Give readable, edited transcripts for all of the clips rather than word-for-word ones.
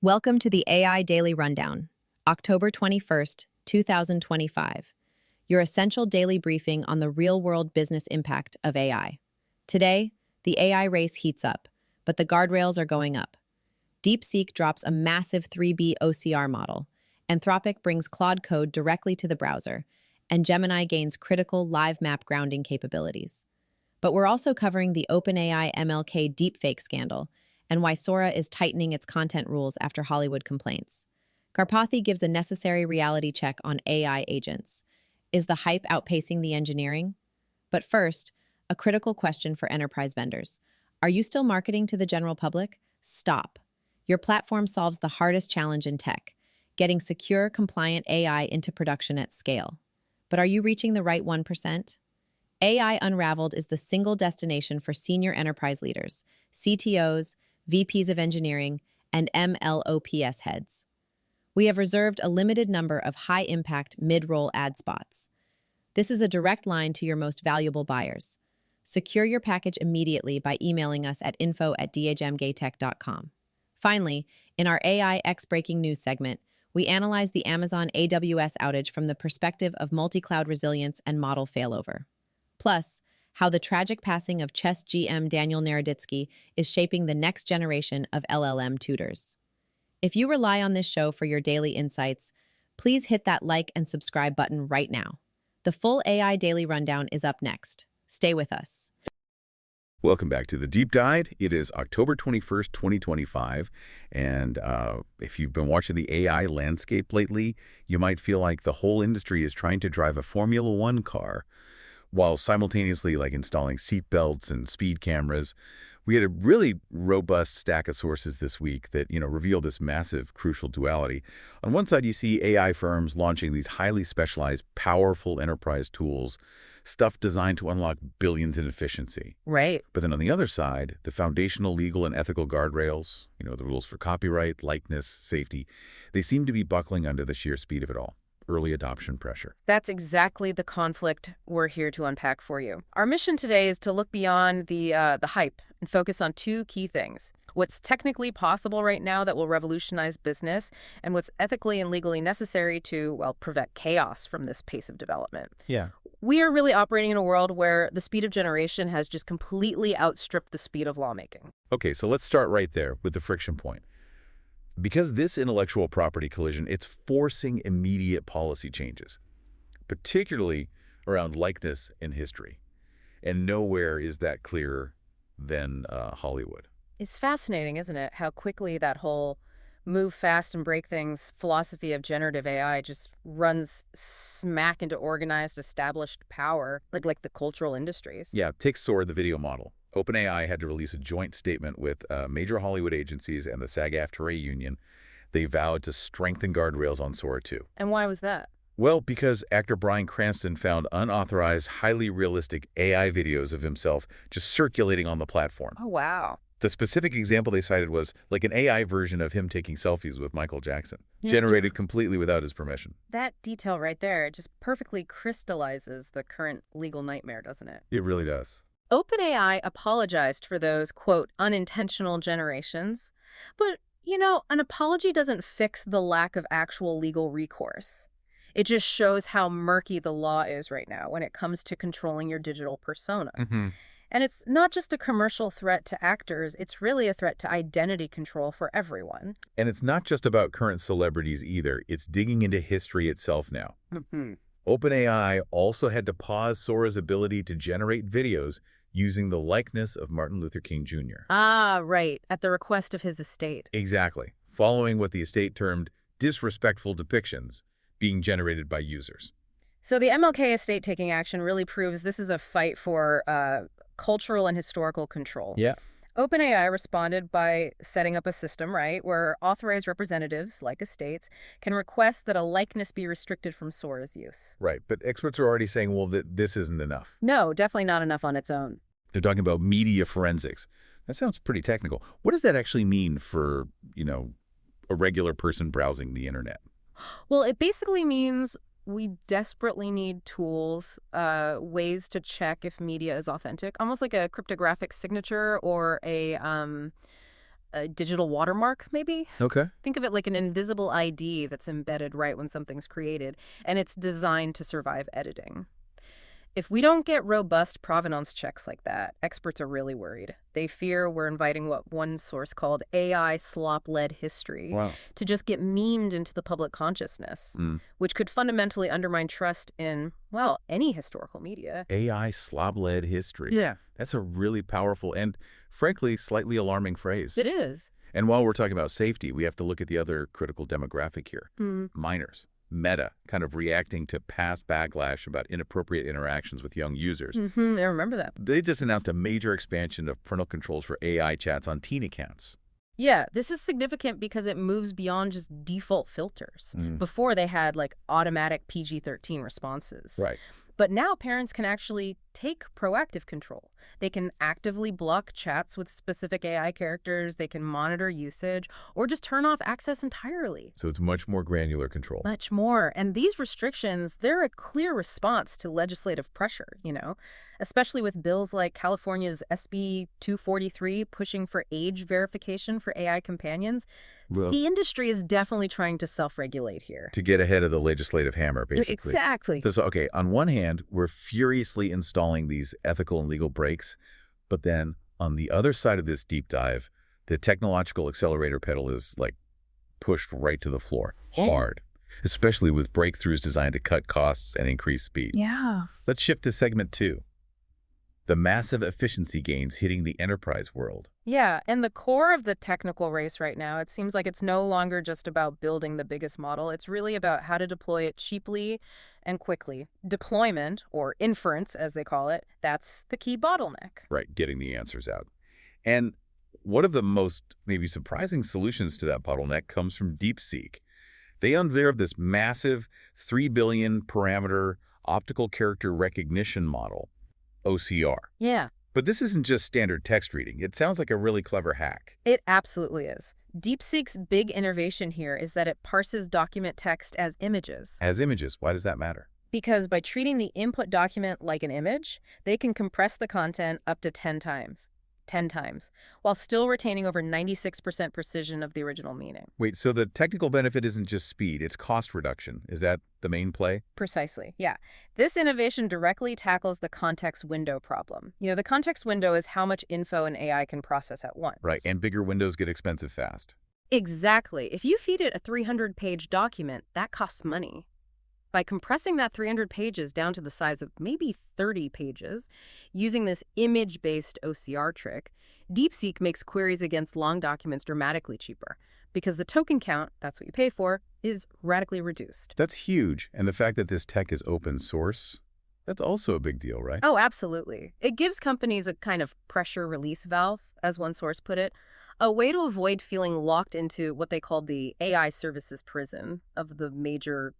Welcome to the AI Daily Rundown, October 21st, 2025, your essential daily briefing on the real-world business impact of AI. Today, the AI race heats up, but the guardrails are going up. DeepSeek drops a massive 3B OCR model, Anthropic brings Claude Code directly to the browser, and Gemini gains critical live map grounding capabilities. But we're also covering the OpenAI MLK deepfake scandal, and why Sora is tightening its content rules after Hollywood complaints. Karpathy gives a necessary reality check on AI agents. Is the hype outpacing the engineering? But first, a critical question for enterprise vendors. Are you still marketing to the general public? Stop. Your platform solves the hardest challenge in tech, getting secure, compliant AI into production at scale. But are you reaching the right 1%? AI Unraveled is the single destination for senior enterprise leaders, CTOs, VPs of engineering, and MLOps heads. We have reserved a limited number of high-impact mid-roll ad spots. This is a direct line to your most valuable buyers. Secure your package immediately by emailing us at info@dhmgaytech.com. Finally, in our AI X-Breaking News segment, we analyze the Amazon AWS outage from the perspective of multi-cloud resilience and model failover. Plus, how the tragic passing of chess GM Daniel Naroditsky is shaping the next generation of LLM tutors. If you rely on this show for your daily insights, please hit that like and subscribe button right now. The full AI Daily Rundown is up next. Stay with us. Welcome back to the Deep Dive. It is October 21st, 2025, and if you've been watching the AI landscape lately, you might feel like the whole industry is trying to drive a Formula One car, while simultaneously installing seat belts and speed cameras. We had a really robust stack of sources this week that, reveal this massive, crucial duality. On one side, you see AI firms launching these highly specialized, powerful enterprise tools, stuff designed to unlock billions in efficiency. Right. But then on the other side, the foundational legal and ethical guardrails, the rules for copyright, likeness, safety, they seem to be buckling under the sheer speed of it all. Early adoption pressure. That's exactly the conflict we're here to unpack for you. Our mission today is to look beyond the hype and focus on two key things. What's technically possible right now that will revolutionize business, and what's ethically and legally necessary to, prevent chaos from this pace of development. Yeah. We are really operating in a world where the speed of generation has just completely outstripped the speed of lawmaking. Okay, so let's start right there with the friction point. Because this intellectual property collision, it's forcing immediate policy changes, particularly around likeness and history. And nowhere is that clearer than Hollywood. It's fascinating, isn't it, how quickly that whole move fast and break things philosophy of generative AI just runs smack into organized, established power, like the cultural industries. Yeah, take Sora, the video model. OpenAI had to release a joint statement with major Hollywood agencies and the SAG-AFTRA union. They vowed to strengthen guardrails on Sora 2. And why was that? Well, because actor Bryan Cranston found unauthorized, highly realistic AI videos of himself just circulating on the platform. Oh, wow. The specific example they cited was an AI version of him taking selfies with Michael Jackson, generated completely without his permission. That detail right there, it just perfectly crystallizes the current legal nightmare, doesn't it? It really does. OpenAI apologized for those, quote, unintentional generations. But, an apology doesn't fix the lack of actual legal recourse. It just shows how murky the law is right now when it comes to controlling your digital persona. And it's not just a commercial threat to actors, it's really a threat to identity control for everyone. And it's not just about current celebrities either. It's digging into history itself now. OpenAI also had to pause Sora's ability to generate videos using the likeness of Martin Luther King Jr. Ah, right, at the request of his estate. Exactly, following what the estate termed disrespectful depictions being generated by users. So the MLK estate taking action really proves this is a fight for cultural and historical control. Yeah. OpenAI responded by setting up a system, right, where authorized representatives, like estates, can request that a likeness be restricted from Sora's use. Right, but experts are already saying, that this isn't enough. No, definitely not enough on its own. They're talking about media forensics. That sounds pretty technical. What does that actually mean for, a regular person browsing the internet? Well, it basically means we desperately need tools, ways to check if media is authentic, almost like a cryptographic signature or a a digital watermark, maybe? Okay. Think of it like an invisible ID that's embedded right when something's created, and it's designed to survive editing. If we don't get robust provenance checks like that, experts are really worried. They fear we're inviting what one source called AI slop-led history Wow. to just get memed into the public consciousness, which could fundamentally undermine trust in, well, any historical media. AI slob-led history. Yeah. That's a really powerful and, frankly, slightly alarming phrase. It is. And while we're talking about safety, we have to look at the other critical demographic here. Minors. Meta, kind of reacting to past backlash about inappropriate interactions with young users. I remember that. They just announced a major expansion of parental controls for AI chats on teen accounts. Yeah, this is significant because it moves beyond just default filters. Before, they had, like, automatic PG-13 responses. Right. But now parents can actually take proactive control. They can actively block chats with specific AI characters, they can monitor usage, or just turn off access entirely. So it's much more granular control. Much more. And these restrictions, they're a clear response to legislative pressure, especially with bills like California's SB 243 pushing for age verification for AI companions. Well, The industry is definitely trying to self-regulate here. to get ahead of the legislative hammer, basically. Exactly. So, okay, on one hand, we're furiously installing these ethical and legal brakes, but then on the other side of this deep dive, the technological accelerator pedal is, like, pushed right to the floor, hard, especially with breakthroughs designed to cut costs and increase speed. Yeah. Let's shift to segment 2. The massive efficiency gains hitting the enterprise world. Yeah, and the core of the technical race right now, it seems like it's no longer just about building the biggest model. It's really about how to deploy it cheaply and quickly. Deployment, or inference as they call it, that's the key bottleneck. Right, getting the answers out. And one of the most maybe surprising solutions to that bottleneck comes from DeepSeek. They unveiled this massive 3 billion parameter optical character recognition model, OCR. Yeah, But this isn't just standard text reading. It sounds like a really clever hack. it absolutely is. DeepSeek's big innovation here is that it parses document text as images. As images, why does that matter? Because by treating the input document like an image, they can compress the content up to 10 times. 10 times, while still retaining over 96% precision of the original meaning. Wait, so the technical benefit isn't just speed, it's cost reduction. Is that the main play? Precisely, yeah. This innovation directly tackles the context window problem. The context window is how much info an AI can process at once. Right, and bigger windows get expensive fast. Exactly. If you feed it a 300-page document, that costs money. By compressing that 300 pages down to the size of maybe 30 pages, using this image-based OCR trick, DeepSeek makes queries against long documents dramatically cheaper because the token count, that's what you pay for, is radically reduced. That's huge. And the fact that this tech is open source, that's also a big deal, right? Oh, absolutely. It gives companies a kind of pressure release valve, as one source put it, a way to avoid feeling locked into what they call the AI services prison of the major,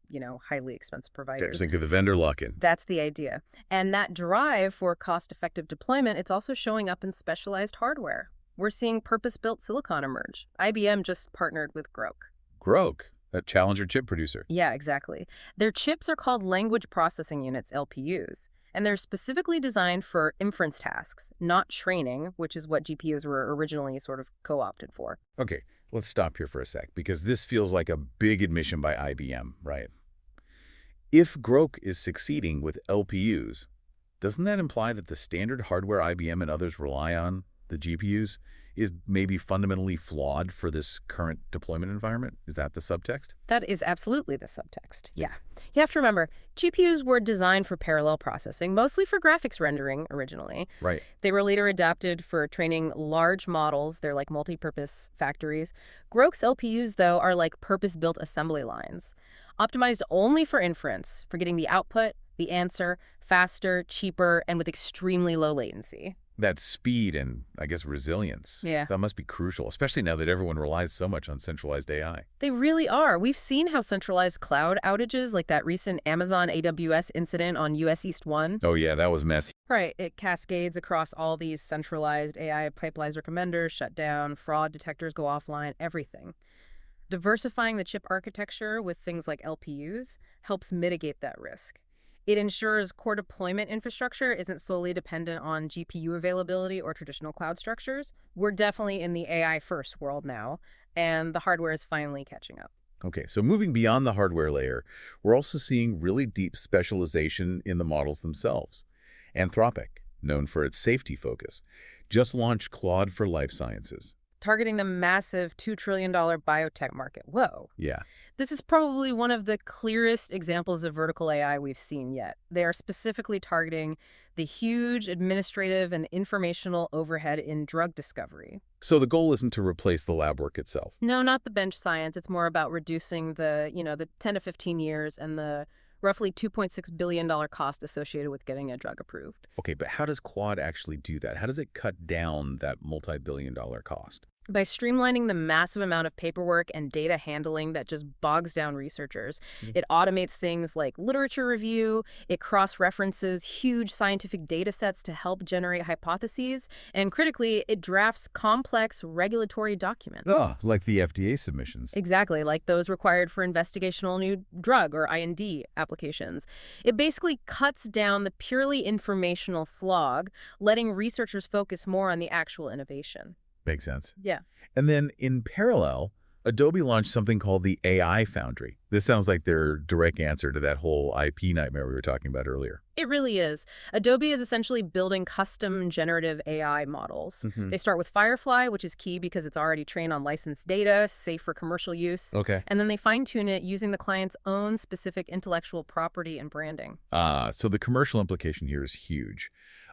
highly expensive providers. Think of the vendor lock-in. That's the idea. And that drive for cost-effective deployment, it's also showing up in specialized hardware. We're seeing purpose-built silicon emerge. IBM just partnered with Groq. Groq, a challenger chip producer. Yeah, exactly. Their chips are called language processing units, LPUs. And they're specifically designed for inference tasks, not training, which is what GPUs were originally sort of co-opted for. Okay, let's stop here for a sec, because this feels like a big admission by IBM, right? If Groq is succeeding with LPUs, doesn't that imply that the standard hardware IBM and others rely on, the GPUs, is maybe fundamentally flawed for this current deployment environment? Is that the subtext? That is absolutely the subtext, yeah. You have to remember, GPUs were designed for parallel processing, mostly for graphics rendering originally. Right. They were later adapted for training large models. They're like multi-purpose factories. Groq's LPUs, though, are like purpose-built assembly lines, optimized only for inference, for getting the output, the answer, faster, cheaper, and with extremely low latency. That speed and, I guess, resilience. Yeah. That must be crucial, especially now that everyone relies so much on centralized AI. They really are. We've seen how centralized cloud outages, like that recent Amazon AWS incident on US East 1. Oh, yeah, that was messy. Right. It cascades across all these centralized AI pipelines, recommenders, shut down, fraud detectors go offline, everything. Diversifying the chip architecture with things like LPUs helps mitigate that risk. It ensures core deployment infrastructure isn't solely dependent on GPU availability or traditional cloud structures. We're definitely in the AI-first world now, and the hardware is finally catching up. Okay, so moving beyond the hardware layer, we're also seeing really deep specialization in the models themselves. Anthropic, known for its safety focus, just launched Claude for life sciences. Targeting the massive $2 trillion biotech market. Whoa. Yeah. This is probably one of the clearest examples of vertical AI we've seen yet. They are specifically targeting the huge administrative and informational overhead in drug discovery. So the goal isn't to replace the lab work itself. No, not the bench science. It's more about reducing the 10 to 15 years and the roughly $2.6 billion cost associated with getting a drug approved. Okay, but how does Claude actually do that? How does it cut down that multi-billion-dollar cost? By streamlining the massive amount of paperwork and data handling that just bogs down researchers. It automates things like literature review, it cross-references huge scientific data sets to help generate hypotheses, and critically, it drafts complex regulatory documents. Oh, like the FDA submissions. Exactly, like those required for investigational new drug or IND applications. It basically cuts down the purely informational slog, letting researchers focus more on the actual innovation. Makes sense. Yeah. And then in parallel, Adobe launched something called the AI Foundry. This sounds like their direct answer to that whole IP nightmare we were talking about earlier. It really is. Adobe is essentially building custom generative AI models. They start with Firefly, which is key because it's already trained on licensed data, safe for commercial use. Okay. And then they fine-tune it using the client's own specific intellectual property and branding. So the commercial implication here is huge.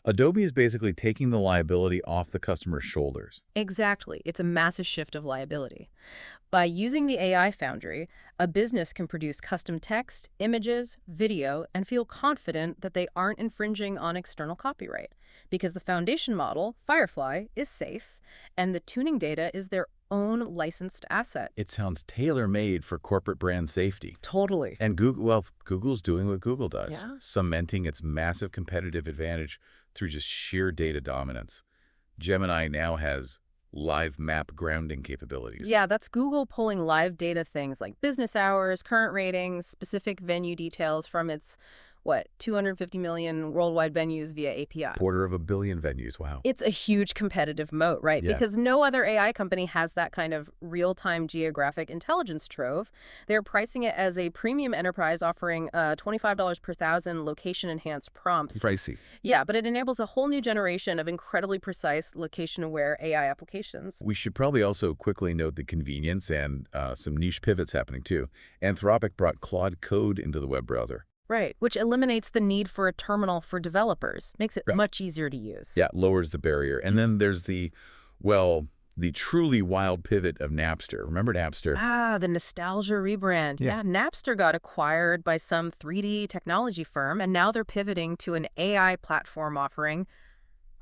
Adobe is basically taking the liability off the customer's shoulders. Exactly. It's a massive shift of liability. By using the AI Foundry, a business can produce custom text, images, video, and feel confident that they aren't infringing on external copyright because the foundation model, Firefly, is safe, and the tuning data is their own licensed asset. It sounds tailor-made for corporate brand safety. Totally. And Google's doing what Google does, Yeah. cementing its massive competitive advantage through just sheer data dominance. Gemini now has live map grounding capabilities. Yeah, that's Google pulling live data things like business hours, current ratings, specific venue details from its, 250 million worldwide venues via API. Quarter of a billion venues, wow. It's a huge competitive moat, right? Yeah. Because no other AI company has that kind of real-time geographic intelligence trove. They're pricing it as a premium enterprise offering $25 per thousand location-enhanced prompts. Pricey. Yeah, but it enables a whole new generation of incredibly precise location-aware AI applications. We should probably also quickly note the convenience and some niche pivots happening too. Anthropic brought Claude Code into the web browser. Right, which eliminates the need for a terminal for developers, makes it much easier to use. Yeah, lowers the barrier. And then there's the truly wild pivot of Napster. Remember Napster? Ah, the nostalgia rebrand. Yeah, Napster got acquired by some 3D technology firm, and now they're pivoting to an AI platform offering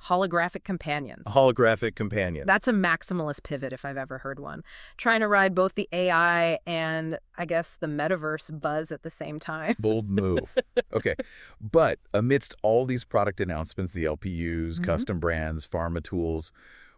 holographic companions. Holographic companion. That's a maximalist pivot if I've ever heard one. Trying to ride both the AI and, I guess, the metaverse buzz at the same time. Bold move. Okay. But amidst all these product announcements, the LPUs, custom brands, pharma tools,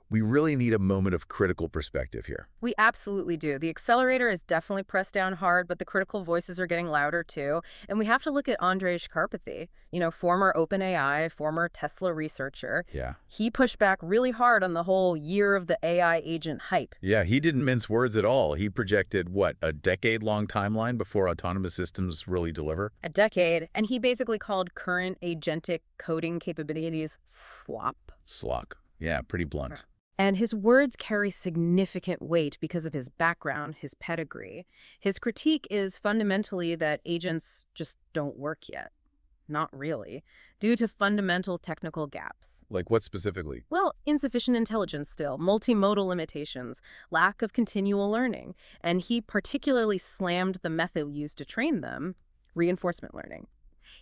we really need a moment of critical perspective here. We absolutely do. The accelerator is definitely pressed down hard, but the critical voices are getting louder too. And we have to look at Andrej Karpathy, former OpenAI, former Tesla researcher. Yeah. He pushed back really hard on the whole year of the AI agent hype. Yeah, he didn't mince words at all. He projected, a decade-long timeline before autonomous systems really deliver? A decade. And he basically called current agentic coding capabilities slop. Slop. Yeah, pretty blunt. And his words carry significant weight because of his background, his pedigree. His critique is fundamentally that agents just don't work yet. Not really, due to fundamental technical gaps. Like what specifically? Well, insufficient intelligence still, multimodal limitations, lack of continual learning. And he particularly slammed the method used to train them, reinforcement learning.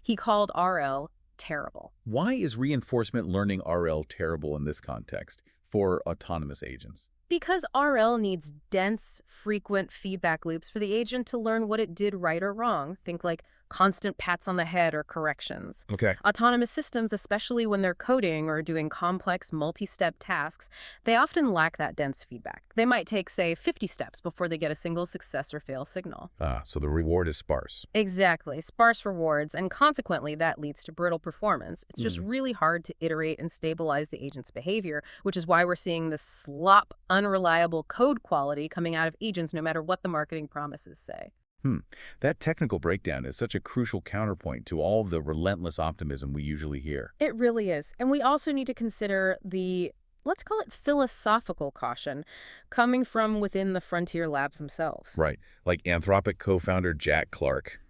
He called RL terrible. Why is reinforcement learning RL terrible in this context for autonomous agents? Because RL needs dense, frequent feedback loops for the agent to learn what it did right or wrong. Think like constant pats on the head or corrections. Okay. Autonomous systems, especially when they're coding or doing complex multi-step tasks, they often lack that dense feedback. They might take, say, 50 steps before they get a single success or fail signal. So the reward is sparse. Exactly. Sparse rewards, and consequently, that leads to brittle performance. It's just really hard to iterate and stabilize the agent's behavior, which is why we're seeing this slop, unreliable code quality coming out of agents no matter what the marketing promises say. That technical breakdown is such a crucial counterpoint to all of the relentless optimism we usually hear. It really is. And we also need to consider the, let's call it philosophical caution, coming from within the frontier labs themselves. Right, like Anthropic co-founder Jack Clark.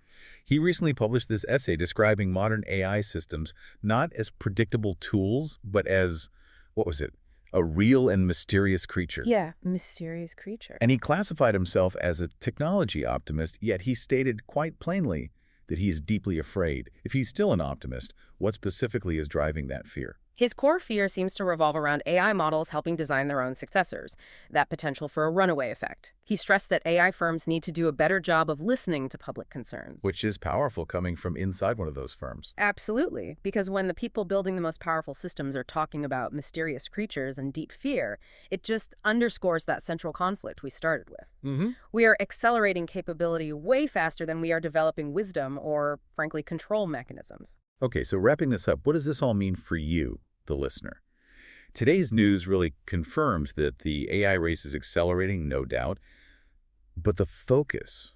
He recently published this essay describing modern AI systems not as predictable tools, but as, what was it? A real and mysterious creature. Yeah, mysterious creature. And he classified himself as a technology optimist, yet he stated quite plainly that he's deeply afraid. If he's still an optimist, what specifically is driving that fear? His core fear seems to revolve around AI models helping design their own successors, that potential for a runaway effect. He stressed that AI firms need to do a better job of listening to public concerns. Which is powerful coming from inside one of those firms. Absolutely, because when the people building the most powerful systems are talking about mysterious creatures and deep fear, it just underscores that central conflict we started with. We are accelerating capability way faster than we are developing wisdom or, frankly, control mechanisms. Okay, so wrapping this up, what does this all mean for you, the listener? Today's news really confirms that the AI race is accelerating, no doubt, but the focus,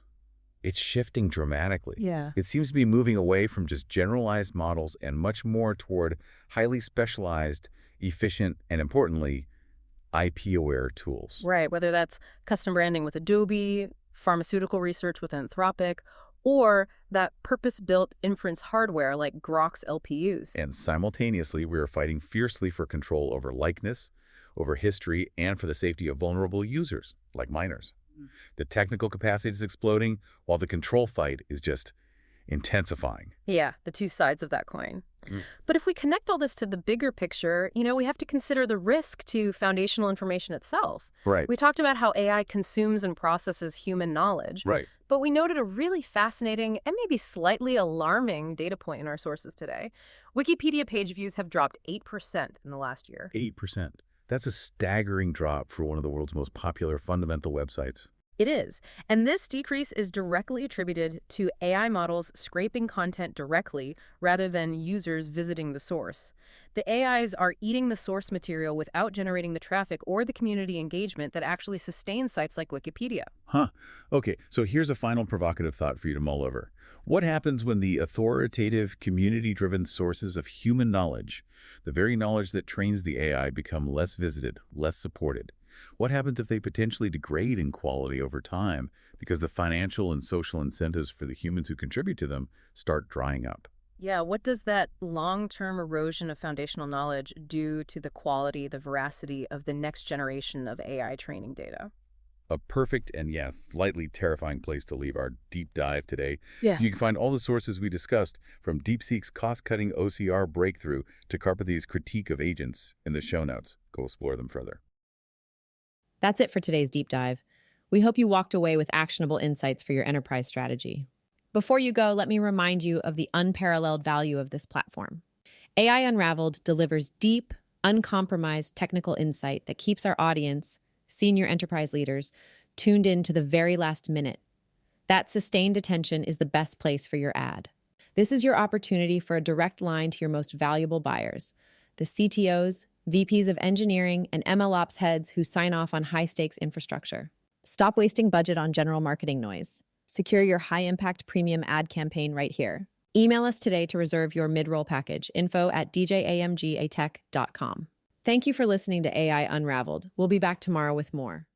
it's shifting dramatically. Yeah. It seems to be moving away from just generalized models and much more toward highly specialized, efficient, and importantly, IP-aware tools. Right, whether that's custom branding with Adobe, pharmaceutical research with Anthropic, or that purpose-built inference hardware like Groq's LPUs. And simultaneously, we are fighting fiercely for control over likeness, over history, and for the safety of vulnerable users, like minors. The technical capacity is exploding, while the control fight is just intensifying. Yeah, the two sides of that coin. But if we connect all this to the bigger picture, we have to consider the risk to foundational information itself. Right. We talked about how AI consumes and processes human knowledge. Right. But we noted a really fascinating and maybe slightly alarming data point in our sources today. Wikipedia page views have dropped 8% in the last year. 8%. That's a staggering drop for one of the world's most popular fundamental websites. It is. And this decrease is directly attributed to AI models scraping content directly rather than users visiting the source. The AIs are eating the source material without generating the traffic or the community engagement that actually sustains sites like Wikipedia. Okay, so here's a final provocative thought for you to mull over. What happens when the authoritative, community-driven sources of human knowledge, the very knowledge that trains the AI, become less visited, less supported? What happens if they potentially degrade in quality over time because the financial and social incentives for the humans who contribute to them start drying up? Yeah, what does that long-term erosion of foundational knowledge do to the quality, the veracity of the next generation of AI training data? A perfect and, slightly terrifying place to leave our deep dive today. Yeah. You can find all the sources we discussed, from DeepSeek's cost-cutting OCR breakthrough to Karpathy's critique of agents, in the show notes. Go explore them further. That's it for today's deep dive. We hope you walked away with actionable insights for your enterprise strategy. Before you go, let me remind you of the unparalleled value of this platform. AI Unraveled delivers deep, uncompromised technical insight that keeps our audience, senior enterprise leaders, tuned in to the very last minute. That sustained attention is the best place for your ad. This is your opportunity for a direct line to your most valuable buyers, the CTOs, VPs of engineering, and MLOps heads who sign off on high-stakes infrastructure. Stop wasting budget on general marketing noise. Secure your high-impact premium ad campaign right here. Email us today to reserve your mid-roll package, info@djamgatech.com. Thank you for listening to AI Unraveled. We'll be back tomorrow with more.